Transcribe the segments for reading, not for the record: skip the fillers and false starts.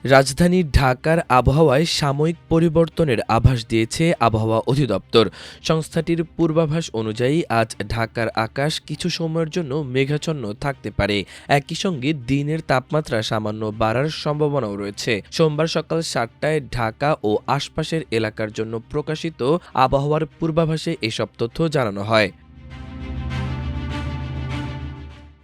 রাজধানী ঢাকার আবহাওয়ায় সাময়িক পরিবর্তনের আভাস দিয়েছে আবহাওয়া অধিদপ্তর। সংস্থাটির পূর্বাভাস অনুযায়ী আজ ঢাকার আকাশ কিছু সময়ের জন্য মেঘাচ্ছন্ন থাকতে পারে। একই সঙ্গে দিনের তাপমাত্রা সামান্য বাড়ার সম্ভাবনাও রয়েছে। সোমবার সকাল ৭টায় ঢাকা ও আশপাশের এলাকার জন্য প্রকাশিত আবহাওয়ার পূর্বাভাসে এসব তথ্য জানানো হয়।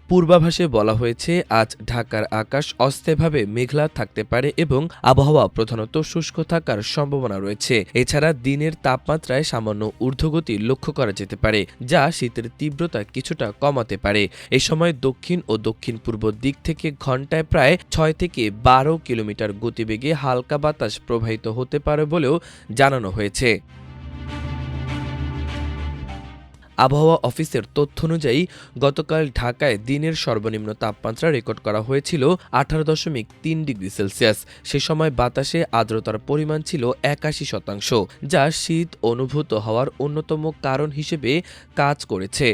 পূর্বাভাসে বলা হয়েছে, আজ ঢাকার আকাশ অস্থায়ীভাবে মেঘলা থাকতে পারে এবং আবহাওয়া প্রধানত শুষ্ক থাকার সম্ভাবনা রয়েছে। এছাড়া দিনের তাপমাত্রায় সামান্য ঊর্ধ্বগতি লক্ষ্য করা যেতে পারে, যা শীতের তীব্রতা কিছুটা কমাতে পারে। এ সময় দক্ষিণ ও দক্ষিণ পূর্ব দিক থেকে ঘন্টায় প্রায় ৬ থেকে ১২ কিলোমিটার গতিবেগে হালকা বাতাস প্রবাহিত হতে পারে বলেও জানানো হয়েছে। আবহাওয়া অফিসের তথ্য অনুযায়ী গতকাল ঢাকায় দিনের সর্বনিম্ন তাপমাত্রা রেকর্ড করা হয়েছিল ১৮.৩ ডিগ্রি সেলসিয়াস। সে সময় বাতাসে আর্দ্রতার পরিমাণ ছিল ৮১%, যা শীত অনুভূত হওয়ার অন্যতম কারণ হিসেবে কাজ করেছে।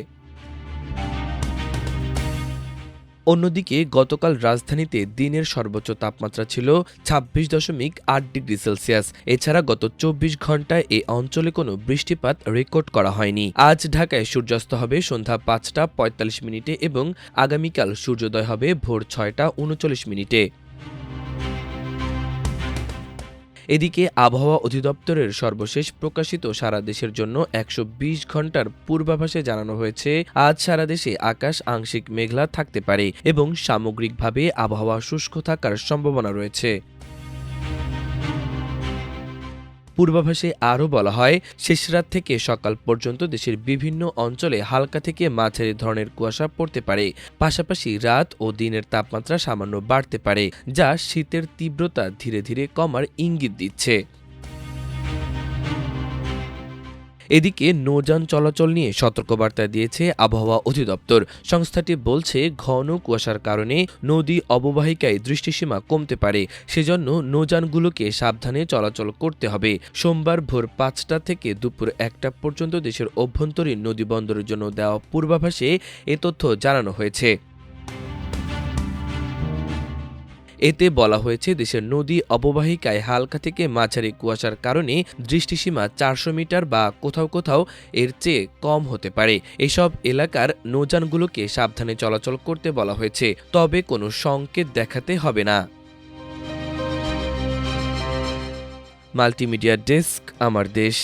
অন্যদিকে গতকাল রাজধানীতে দিনের সর্বোচ্চ তাপমাত্রা ছিল ২৬.৮ ডিগ্রি সেলসিয়াস। এছাড়া গত ২৪ ঘন্টায় এ অঞ্চলে কোনো বৃষ্টিপাত রেকর্ড করা হয়নি। আজ ঢাকায় সূর্যাস্ত হবে সন্ধ্যা ৫টা ৪৫ মিনিটে এবং আগামীকাল সূর্যোদয় হবে ভোর ৬টা ৩৯ মিনিটে। এদিকে আবহাওয়া অধিদপ্তরের সর্বশেষ প্রকাশিত সারা দেশের জন্য ১২০ ঘন্টার পূর্বাভাসে জানানো হয়েছে, আজ সারা দেশে আকাশ আংশিক মেঘলা থাকতে পারে এবং সামগ্রিকভাবে আবহাওয়া শুষ্ক থাকার সম্ভাবনা রয়েছে। পূর্বাভাসে আরও বলা হয়, শেষ রাত থেকে সকাল পর্যন্ত দেশের বিভিন্ন অঞ্চলে হালকা থেকে মাঝারি ধরনের কুয়াশা পড়তে পারে। পাশাপাশি রাত ও দিনের তাপমাত্রা সামান্য বাড়তে পারে, যা শীতের তীব্রতা ধীরে ধীরে কমার ইঙ্গিত দিচ্ছে। এদিকে নৌযান চলাচল নিয়ে সতর্কবার্তা দিয়েছে আবহাওয়া অধিদপ্তর। সংস্থাটি বলছে, ঘন কুয়াশার কারণে নদী অববাহিকায় দৃষ্টিসীমা কমতে পারে, সেজন্য নৌযানগুলোকে সাবধানে চলাচল করতে হবে। সোমবার ভোর ৫টা থেকে দুপুর ১টা পর্যন্ত দেশের অভ্যন্তরীণ নদী বন্দরের জন্য দেওয়া পূর্বাভাসে এ তথ্য জানানো হয়েছে। এতে বলা হয়েছে, দেশের নদী অববাহিকায় হালকা থেকে মাঝারি কুয়াশার কারণে দৃষ্টিসীমা ৪০০ মিটার বা কোথাও কোথাও এর চেয়ে কম হতে পারে। এসব এলাকার নৌযানগুলোকে সাবধানে চলাচল করতে বলা হয়েছে, তবে কোনো সংকেত দেখাতে হবে না। মাল্টিমিডিয়া ডেস্ক, আমার দেশ।